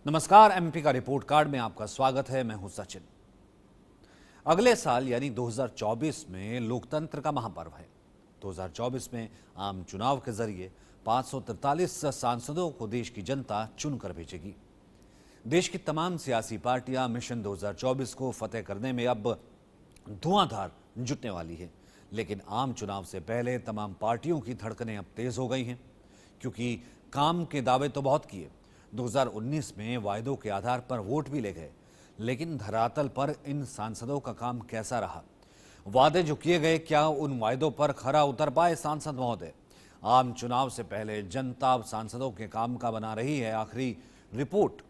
नमस्कार, एमपी का report card में आपका स्वागत है। मैं हूं सचिन। अगले साल यानी 2024 में लोकतंत्र का महापर्व है। 2024 में आम चुनाव के जरिए 543 सांसदों को देश की जनता चुनकर भेजेगी। देश की तमाम सियासी पार्टियां मिशन 2024 को फतेह करने में अब धुआंधार जुटने वाली है। लेकिन आम चुनाव से पहले तमाम पार्टियों की धड़कनें अब तेज हो गई हैं, क्योंकि काम के दावे तो बहुत किए, 2019 में वायदों के आधार पर वोट भी ले गए, लेकिन धरातल पर इन सांसदों का काम कैसा रहा? वादे जो किए गए, क्या उन वायदों पर खरा उतर पाए सांसद महोदय? आम चुनाव से पहले जनता अब सांसदों के काम का बना रही है आखिरी रिपोर्ट।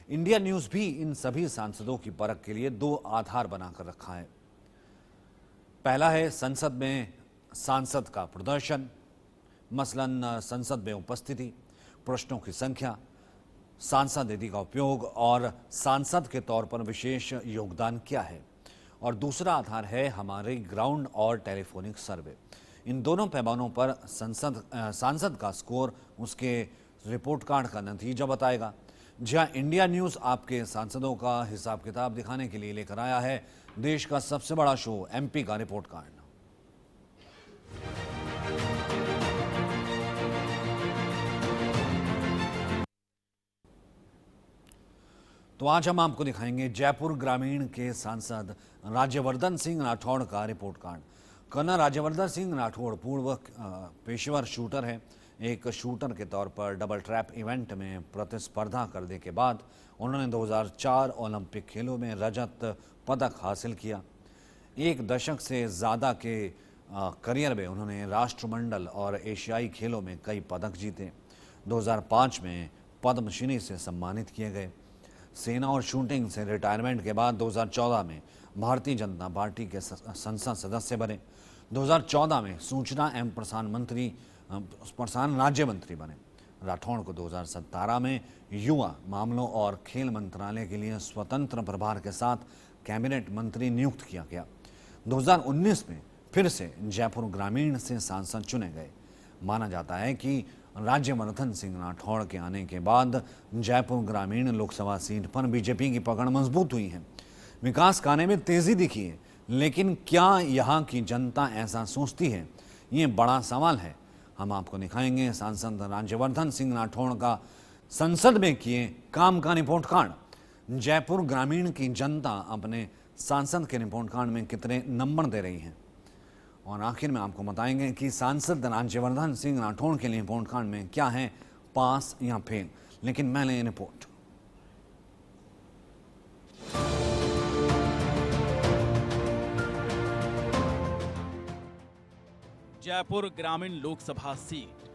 इंडिया न्यूज भी इन सभी सांसदों की परख के लिए दो आधार बनाकर रखा है। पहला है संसद में सांसद का प्रदर्शन, मसलन संसद में उपस्थिति, प्रश्नों की संख्या, सांसद निधि का उपयोग और सांसद के तौर पर विशेष योगदान क्या है। और दूसरा आधार है हमारे ग्राउंड और टेलीफोनिक सर्वे। इन दोनों पैमानों पर सांसद का स्कोर उसके रिपोर्ट कार्ड का नतीजा बताएगा। जहां इंडिया न्यूज़ आपके सांसदों का हिसाब किताब दिखाने के लिए लेकर आया है देश का सबसे बड़ा शो, एमपी का रिपोर्ट कार्ड। तो आज हम आपको दिखाएंगे जयपुर ग्रामीण के सांसद राज्यवर्धन सिंह राठौड़ का report card. Colonel Rajyavardhan Singh Rathore पूर्व पेशेवर शूटर है। एक शूटर के तौर पर डबल ट्रैप इवेंट में प्रतिस्पर्धा करने के बाद उन्होंने 2004 ओलंपिक खेलों में रजत पदक हासिल किया। एक दशक से ज़्यादा के करियर में उन्होंने राष्ट्रमंडल और एशियाई खेलों में कई पदक जीते। 2005 में पद्मश्री से सम्मानित किए गए। सेना और शूटिंग से रिटायरमेंट के बाद 2014 में भारतीय जनता पार्टी के संसद सदस्य बने। 2014 में सूचना एवं प्रसारण राज्य मंत्री बने। राठौड़ को 2017 में युवा मामलों और खेल मंत्रालय के लिए स्वतंत्र प्रभार के साथ कैबिनेट मंत्री नियुक्त किया गया। 2019 में फिर से जयपुर ग्रामीण से सांसद चुने गए। माना जाता है कि राज्यवर्धन सिंह राठौड़ के आने के बाद जयपुर ग्रामीण लोकसभा सीट पर बीजेपी की पकड़ मजबूत हुई है। विकास कार्य में तेजी दिखी है, लेकिन क्या यहाँ की जनता ऐसा सोचती है? ये बड़ा सवाल है। हम आपको दिखाएंगे सांसद राज्यवर्धन सिंह राठौड़ का संसद में किए काम का रिपोर्ट कार्ड। जयपुर ग्रामीण की जनता अपने सांसद के रिपोर्ट कार्ड में कितने नंबर दे रही है। और आखिर में आपको बताएंगे कि सांसद राज्यवर्धन सिंह राठौड़ के लिए रिपोर्ट कार्ड में क्या है, पास या फेल। लेकिन पहले ये रिपोर्ट। जयपुर ग्रामीण लोकसभा सीट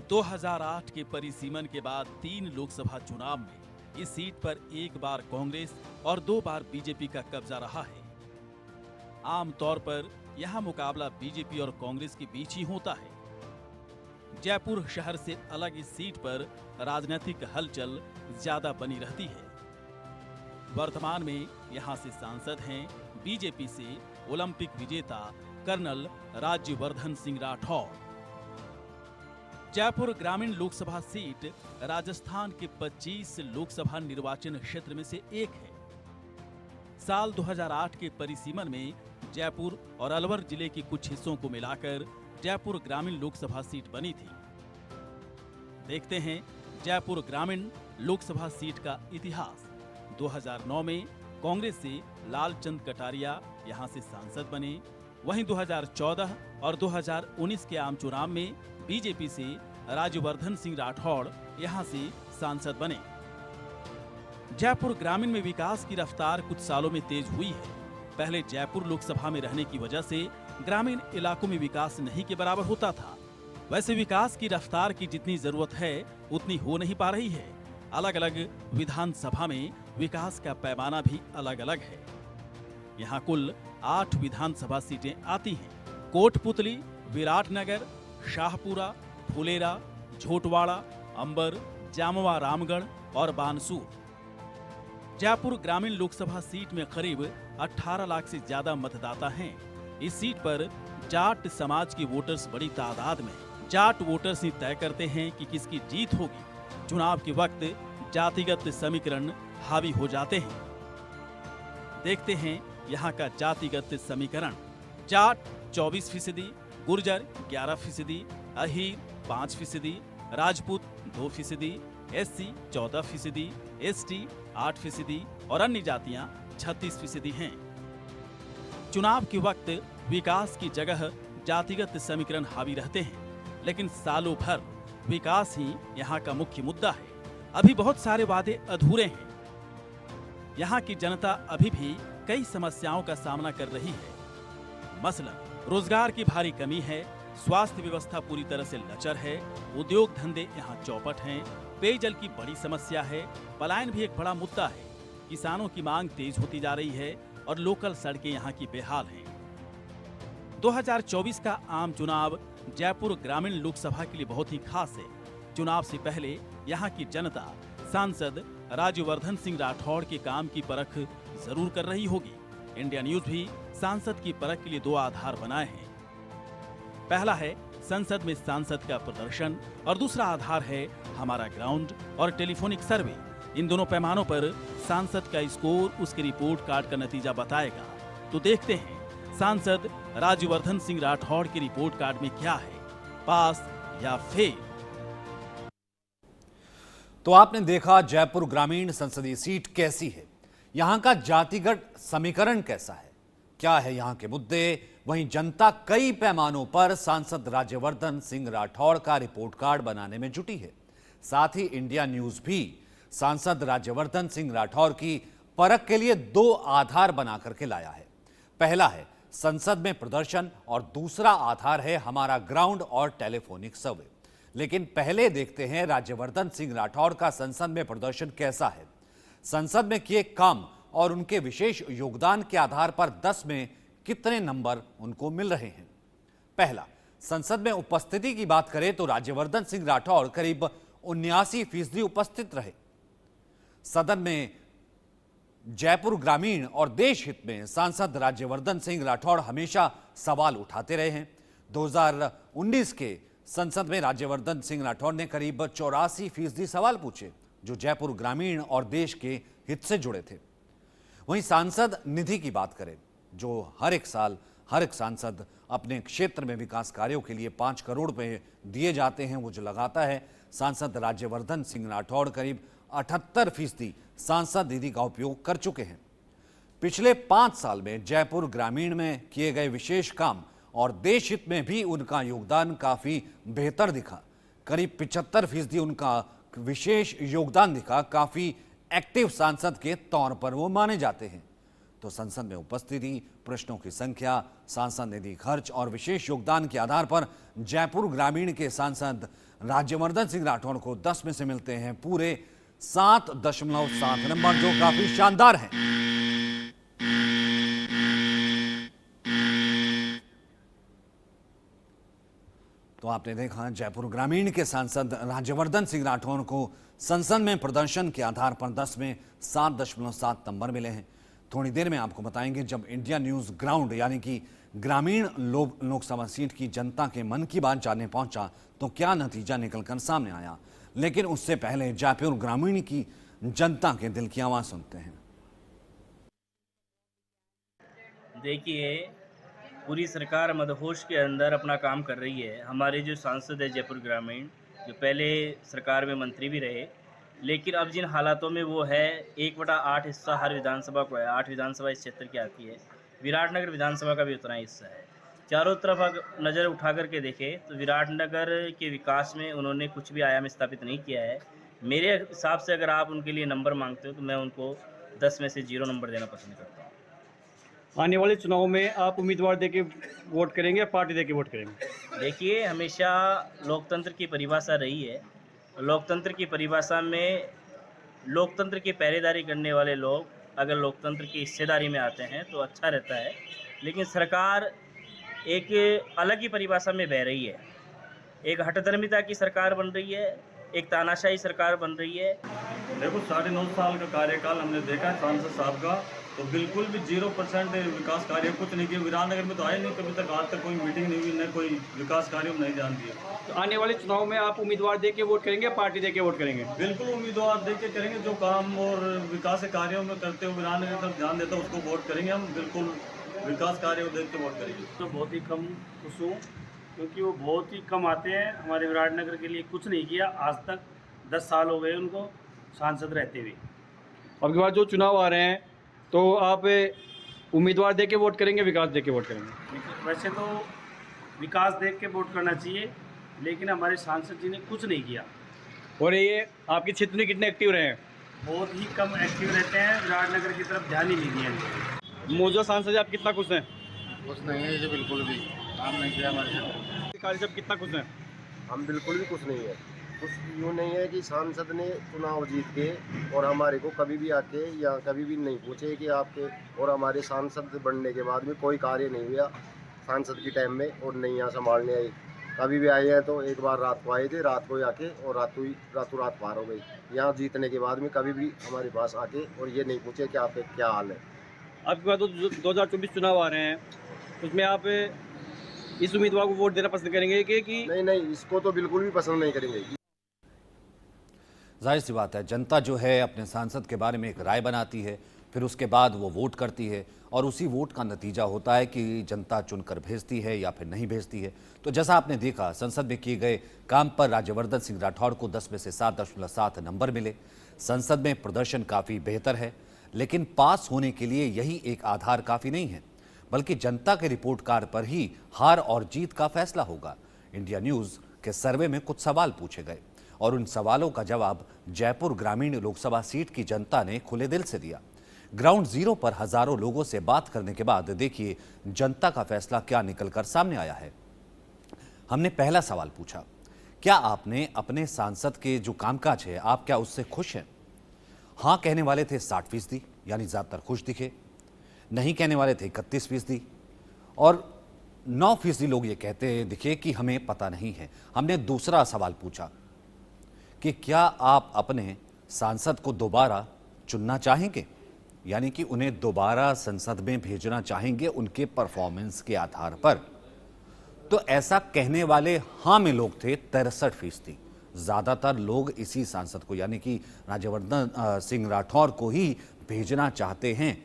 2008 के परिसीमन के बाद 3 लोकसभा चुनाव में इस सीट पर एक बार कांग्रेस और 2 बार बीजेपी का कब्जा रहा है। आमतौर पर यहां मुकाबला बीजेपी और कांग्रेस के बीच ही होता है। जयपुर शहर से अलग इस सीट पर राजनीतिक हलचल ज्यादा बनी रहती है। वर्तमान में यहां से सांसद हैं बीजेपी से ओलंपिक विजेता कर्नल राज्यवर्धन सिंह राठौड़। जयपुर ग्रामीण लोकसभा सीट राजस्थान के 25 लोकसभा निर्वाचन क्षेत्र में से एक है। साल 2008 के परिसीमन में जयपुर और अलवर जिले के कुछ हिस्सों को मिलाकर जयपुर ग्रामीण लोकसभा सीट बनी थी। देखते हैं जयपुर ग्रामीण लोकसभा सीट का इतिहास। 2009 में कांग्रेस से लालचंद कटारिया यहां से सांसद बने। वहीं 2014 और 2019 के आम चुनाव में बीजेपी से राज्यवर्धन सिंह राठौड़ यहां से सांसद बने। जयपुर ग्रामीण में विकास की रफ्तार कुछ सालों में तेज हुई है। पहले जयपुर लोकसभा में रहने की वजह से ग्रामीण इलाकों में विकास नहीं के बराबर होता था। वैसे विकास की रफ्तार की जितनी जरूरत है उतनी हो नहीं पा रही है। अलग अलग विधानसभा में विकास का पैमाना भी अलग अलग है। यहाँ कुल 8 विधानसभा सीटें आती हैं। कोटपुतली, विराटनगर, शाहपुरा, फुलेरा, झोटवाड़ा, अंबर, जामवा रामगढ़ और बानसूर। जयपुर ग्रामीण लोकसभा सीट में करीब 18 लाख से ज्यादा मतदाता हैं। इस सीट पर जाट समाज के वोटर्स बड़ी तादाद में हैं। जाट वोटर्स ही तय करते हैं कि किसकी जीत होगी। चुनाव के वक्त जातिगत समीकरण हावी हो जाते हैं। देखते हैं यहाँ का जातिगत समीकरण। जाट 24%, गुर्जर 11%, अहीर 5%, राजपूत 2%, एससी 14%, एसटी 8% और अन्य जातियां 36% हैं। चुनाव के वक्त विकास की जगह जातिगत समीकरण हावी रहते हैं, लेकिन सालों भर विकास ही यहाँ का मुख्य मुद्दा है। अभी बहुत सारे वादे अधूरे हैं। यहाँ की जनता अभी भी कई समस्याओं का सामना कर रही है। मसलन रोजगार की भारी कमी है, स्वास्थ्य व्यवस्था पूरी तरह से लचर है, उद्योग धंधे यहाँ चौपट हैं, पेयजल की बड़ी समस्या है, पलायन भी एक बड़ा मुद्दा है, किसानों की मांग तेज होती जा रही है और लोकल सड़कें यहाँ की बेहाल हैं। 2024 का आम चुनाव जयपुर ग्रामीण लोकसभा के लिए बहुत ही खास है। चुनाव से पहले यहाँ की जनता सांसद राज्यवर्धन सिंह राठौड़ के काम की परख जरूर कर रही होगी। इंडिया न्यूज भी सांसद की परख के लिए 2 आधार बनाए हैं। पहला है संसद में सांसद का प्रदर्शन और दूसरा आधार है हमारा ग्राउंड और टेलीफोनिक सर्वे। इन दोनों पैमानों पर सांसद का स्कोर उसके रिपोर्ट कार्ड का नतीजा बताएगा। तो देखते हैं सांसद राज्यवर्धन सिंह राठौड़ के रिपोर्ट कार्ड में क्या है, पास या फेल। तो आपने देखा जयपुर ग्रामीण संसदीय सीट कैसी है, यहां का जातिगत समीकरण कैसा है, क्या है यहां के मुद्दे। वहीं जनता कई पैमानों पर सांसद राज्यवर्धन सिंह राठौड़ का रिपोर्ट कार्ड बनाने में जुटी है। साथ ही इंडिया न्यूज भी सांसद राज्यवर्धन सिंह राठौड़ की परख के लिए 2 आधार बना करके लाया है। पहला है संसद में प्रदर्शन और दूसरा आधार है हमारा ग्राउंड और टेलीफोनिक सर्वे। लेकिन पहले देखते हैं राज्यवर्धन सिंह राठौड़ का संसद में प्रदर्शन कैसा है। संसद में किए काम और उनके विशेष योगदान के आधार पर 10 में कितने नंबर उनको मिल रहे हैं। पहला, संसद में उपस्थिति की बात करें तो राज्यवर्धन सिंह राठौड़ करीब 79% उपस्थित रहे। सदन में जयपुर ग्रामीण और देश हित में सांसद राज्यवर्धन सिंह राठौड़ हमेशा सवाल उठाते रहे हैं। 2019 के संसद में राज्यवर्धन सिंह राठौड़ ने करीब 84% सवाल पूछे जो जयपुर ग्रामीण और देश के हित से जुड़े थे। वहीं सांसद निधि की बात करें जो हर एक साल हर एक सांसद अपने क्षेत्र में विकास कार्यों के लिए 5 करोड़ रुपए दिए जाते हैं, वो जो लगाता है, सांसद राज्यवर्धन सिंह राठौड़ करीब 78% सांसद निधि का उपयोग कर चुके हैं। पिछले 5 साल में जयपुर ग्रामीण में किए गए विशेष काम और देश हित में भी उनका योगदान काफी बेहतर दिखा। करीब 75% उनका विशेष योगदान दिखा। काफी एक्टिव सांसद के तौर पर वो माने जाते हैं। तो संसद में उपस्थिति, प्रश्नों की संख्या, सांसद निधि खर्च और विशेष योगदान के आधार पर जयपुर ग्रामीण के सांसद राज्यवर्धन सिंह राठौड़ को 10 में से मिलते हैं पूरे 7.7 नंबर, जो काफी शानदार हैं। तो आपने देखा जयपुर ग्रामीण के सांसद राज्यवर्धन सिंह राठौड़ को संसद में प्रदर्शन के आधार पर 10 में 7.7 नंबर मिले हैं। थोड़ी देर में आपको बताएंगे जब इंडिया न्यूज ग्राउंड यानी कि ग्रामीण लोकसभा सीट की जनता के मन की बात जानने पहुंचा तो क्या नतीजा निकलकर सामने आया। लेकिन उससे पहले जयपुर ग्रामीण की जनता के दिल की आवाज सुनते हैं। देखिए, पूरी सरकार मदहोश के अंदर अपना काम कर रही है। हमारे जो सांसद है जयपुर ग्रामीण, जो पहले सरकार में मंत्री भी रहे, लेकिन अब जिन हालातों में वो है, 1/8 हिस्सा हर विधानसभा को है। 8 विधानसभा इस क्षेत्र की आती है। विराटनगर विधानसभा का भी उतना हिस्सा है। चारों तरफ अगर नज़र उठा करके देखें तो विराटनगर के विकास में उन्होंने कुछ भी आयाम स्थापित नहीं किया है। मेरे हिसाब से अगर आप उनके लिए नंबर मांगते हो तो मैं उनको 10 में से 0 नंबर देना पसंद करता हूँ। आने वाले चुनाव में आप उम्मीदवार देके वोट करेंगे या पार्टी देके वोट करेंगे? देखिए, हमेशा लोकतंत्र की परिभाषा रही है। लोकतंत्र की परिभाषा में लोकतंत्र की पहरेदारी करने वाले लोग अगर लोकतंत्र की हिस्सेदारी में आते हैं तो अच्छा रहता है। लेकिन सरकार एक अलग ही परिभाषा में बह रही है। एक हठधर्मिता की सरकार बन रही है, एक तानाशाही सरकार बन रही है। देखो, 9.5 साल का कार्यकाल हमने देखा है सांसद साहब का। तो बिल्कुल भी 0% विकास कार्य कुछ नहीं किया। विराटनगर में तो आए नहीं कभी तक, आज तक कोई मीटिंग नहीं हुई, न कोई विकास कार्यों में नहीं ध्यान दिया। तो आने वाले चुनाव में आप उम्मीदवार दे के वोट करेंगे, पार्टी दे के वोट करेंगे? बिल्कुल उम्मीदवार देख के करेंगे, जो काम और विकास के कार्यों में करते हुए विराटनगर तरफ ध्यान देता है उसको वोट करेंगे हम। बिल्कुल विकास कार्य देख के वोट करेंगे। तो बहुत ही कम खुश हूँ, क्योंकि वो बहुत ही कम आते हैं। हमारे विराटनगर के लिए कुछ नहीं किया आज तक। 10 साल हो गए उनको सांसद रहते हुए। अब की बार जो चुनाव आ रहे हैं तो आप उम्मीदवार दे के वोट करेंगे, विकास दे के वोट करेंगे? वैसे तो विकास देख के वोट करना चाहिए, लेकिन हमारे सांसद जी ने कुछ नहीं किया। और ये आपके क्षेत्र में कितने एक्टिव रहे हैं? बहुत ही कम एक्टिव रहते हैं, विराटनगर की तरफ ध्यान ही नहीं दिया इन्होंने। मौजूदा सांसद जी आप कितना खुश हैं? कुछ नहीं है जी, बिल्कुल भी काम नहीं किया हमारे क्षेत्र। अधिकारी साहब कितना खुश हैं? हम बिल्कुल भी कुछ नहीं है। कुछ यूँ नहीं है कि सांसद ने चुनाव जीत के और हमारे को कभी भी आके या कभी भी नहीं पूछे कि आपके, और हमारे सांसद बनने के बाद में कोई कार्य नहीं हुआ सांसद के टाइम में, और नहीं यहाँ संभालने आए। कभी भी आए हैं तो एक बार रात को आए थे, रात को ही आके और रातों रात पार हो गई। यहाँ जीतने के बाद में कभी भी हमारे पास आके और ये नहीं पूछे कि आपके क्या हाल है। आपके बाद तो 2024 चुनाव आ रहे हैं, उसमें आप इस उम्मीदवार को वोट देना पसंद करेंगे कि नहीं, इसको तो बिल्कुल भी पसंद नहीं करेंगे। जाहिर सी बात है, जनता जो है अपने सांसद के बारे में एक राय बनाती है, फिर उसके बाद वो वोट करती है और उसी वोट का नतीजा होता है कि जनता चुनकर भेजती है या फिर नहीं भेजती है। तो जैसा आपने देखा, संसद में किए गए काम पर राज्यवर्धन सिंह राठौड़ को 10 में से 7.7 नंबर मिले। संसद में प्रदर्शन काफ़ी बेहतर है, लेकिन पास होने के लिए यही एक आधार काफ़ी नहीं है, बल्कि जनता के रिपोर्ट कार्ड पर ही हार और जीत का फैसला होगा। इंडिया न्यूज़ के सर्वे में कुछ सवाल पूछे गए और उन सवालों का जवाब जयपुर ग्रामीण लोकसभा सीट की जनता ने खुले दिल से दिया। ग्राउंड जीरो पर हजारों लोगों से बात करने के बाद देखिए जनता का फैसला क्या निकलकर सामने आया है। हमने पहला सवाल पूछा, क्या आपने अपने सांसद के जो कामकाज है, आप क्या उससे खुश हैं? हाँ कहने वाले थे 60%, यानी ज्यादातर खुश दिखे। नहीं कहने वाले थे 31% और 9% लोग ये कहते दिखे कि हमें पता नहीं है। हमने दूसरा सवाल पूछा कि क्या आप अपने सांसद को दोबारा चुनना चाहेंगे, यानी कि उन्हें दोबारा संसद में भेजना चाहेंगे उनके परफॉर्मेंस के आधार पर। तो ऐसा कहने वाले हाँ में लोग थे 63%। ज़्यादातर लोग इसी सांसद को, यानी कि राज्यवर्धन सिंह राठौर को ही भेजना चाहते हैं।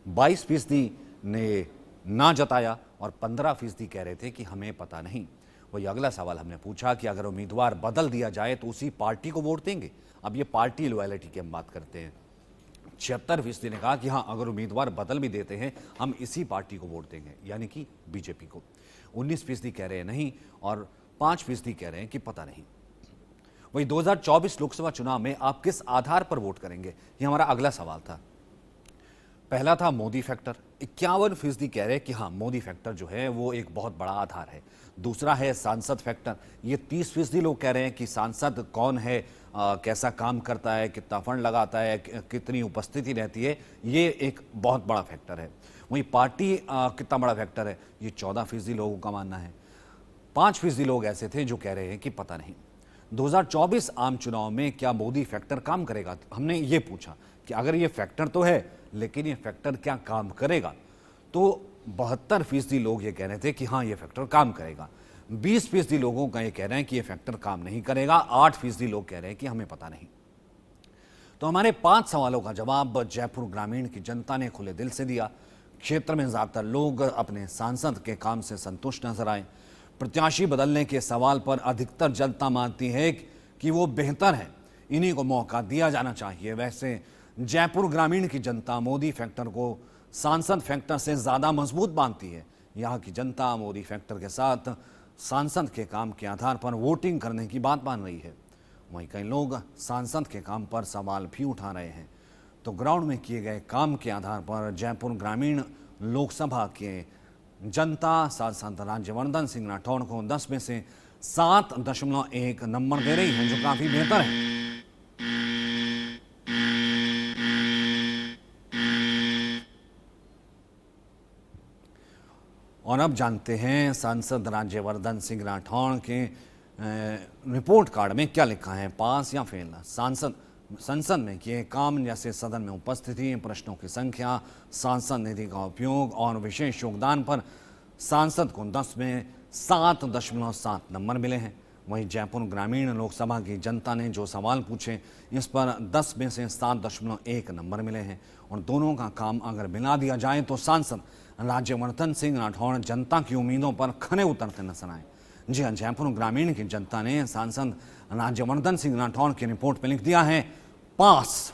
22% ने ना जताया और 15% कह रहे थे कि हमें पता नहीं। वही अगला सवाल हमने पूछा कि अगर उम्मीदवार बदल दिया जाए तो उसी पार्टी को वोट देंगे। अब ये पार्टी लॉयल्टी की हम बात करते हैं। 76% ने कहा कि हाँ, अगर उम्मीदवार बदल भी देते हैं हम इसी पार्टी को वोट देंगे, यानी कि बीजेपी को। 19% कह रहे हैं नहीं और 5% कह रहे हैं कि पता नहीं। वही 2024 लोकसभा चुनाव में आप किस आधार पर वोट करेंगे, ये हमारा अगला सवाल था। पहला था मोदी फैक्टर, 51% कह रहे हैं कि हाँ, मोदी फैक्टर जो है वो एक बहुत बड़ा आधार है। दूसरा है सांसद फैक्टर, ये 30% लोग कह रहे हैं कि सांसद कौन है, कैसा काम करता है, कितना फंड लगाता है, कितनी उपस्थिति रहती है, ये एक बहुत बड़ा फैक्टर है। वहीं पार्टी कितना बड़ा फैक्टर है, ये 14% लोगों का मानना है। 5% लोग ऐसे थे जो कह रहे हैं कि पता नहीं। 2024 आम चुनाव में क्या मोदी फैक्टर काम करेगा, हमने ये पूछा कि अगर ये फैक्टर तो है लेकिन ये फैक्टर क्या काम करेगा, तो 72% लोग ये कह रहे थे कि हाँ, ये फैक्टर काम करेगा। 20% लोगों का ये कह रहे हैं कि ये फैक्टर काम नहीं करेगा। 8% लोग कह रहे हैं कि हमें पता नहीं। तो हमारे 5 सवालों का जवाब जयपुर ग्रामीण की जनता ने खुले दिल से दिया। क्षेत्र में ज्यादातर लोग अपने सांसद के काम से संतुष्ट नजर आए। प्रत्याशी बदलने के सवाल पर अधिकतर जनता मानती है कि वो बेहतर है, इन्हीं को मौका दिया जाना चाहिए। वैसे जयपुर ग्रामीण की जनता मोदी फैक्टर को सांसद फैक्टर से ज़्यादा मजबूत मानती है। यहाँ की जनता मोदी फैक्टर के साथ सांसद के काम के आधार पर वोटिंग करने की बात मान रही है। वहीं कई लोग सांसद के काम पर सवाल भी उठा रहे हैं। तो ग्राउंड में किए गए काम के आधार पर जयपुर ग्रामीण लोकसभा के जनता सांसद राज्यवर्धन सिंह राठौड़ को 10 में से 7.1 नंबर दे रही है, जो काफ़ी बेहतर है। और अब जानते हैं सांसद राज्यवर्धन सिंह राठौड़ के रिपोर्ट कार्ड में क्या लिखा है, पास या फेल। सांसद संसद में किए काम जैसे सदन में उपस्थिति, प्रश्नों की संख्या, सांसद निधि का उपयोग और विशेष योगदान पर सांसद को 10 में 7.7 नंबर मिले हैं। वहीं जयपुर ग्रामीण लोकसभा की जनता ने जो सवाल पूछे इस पर 10 में से 7.1 नंबर मिले हैं। और दोनों का काम अगर मिला दिया जाए तो सांसद राज्यवर्धन सिंह राठौड़ जनता की उम्मीदों पर खरे उतरते नजर आए। जी हाँ, जयपुर ग्रामीण की जनता ने सांसद राज्यवर्धन सिंह राठौड़ की रिपोर्ट में लिख दिया है पास।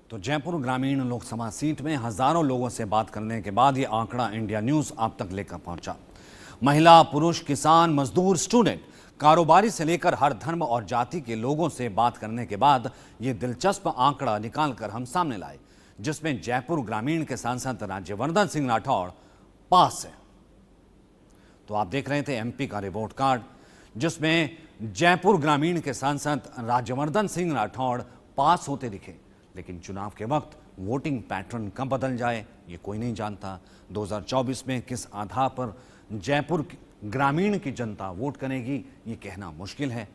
तो जयपुर ग्रामीण लोकसभा सीट में हजारों लोगों से बात करने के बाद ये आंकड़ा इंडिया न्यूज आप तक लेकर पहुंचा। महिला, पुरुष, किसान, मजदूर, स्टूडेंट, कारोबारी से लेकर हर धर्म और जाति के लोगों से बात करने के बाद ये दिलचस्प आंकड़ा निकालकर हम सामने लाए, जिसमें जयपुर ग्रामीण के सांसद राज्यवर्धन सिंह राठौड़ पास है। तो आप देख रहे थे एमपी का रिपोर्ट कार्ड, जिसमें जयपुर ग्रामीण के सांसद राज्यवर्धन सिंह राठौड़ पास होते दिखे। लेकिन चुनाव के वक्त वोटिंग पैटर्न कब बदल जाए ये कोई नहीं जानता। 2024 में किस आधार पर जयपुर ग्रामीण की जनता वोट करेगी ये कहना मुश्किल है।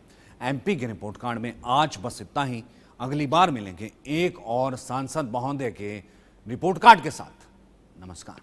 एमपी के रिपोर्ट कार्ड में आज बस इतना ही। अगली बार मिलेंगे एक और सांसद महोदय के रिपोर्ट कार्ड के साथ। नमस्कार।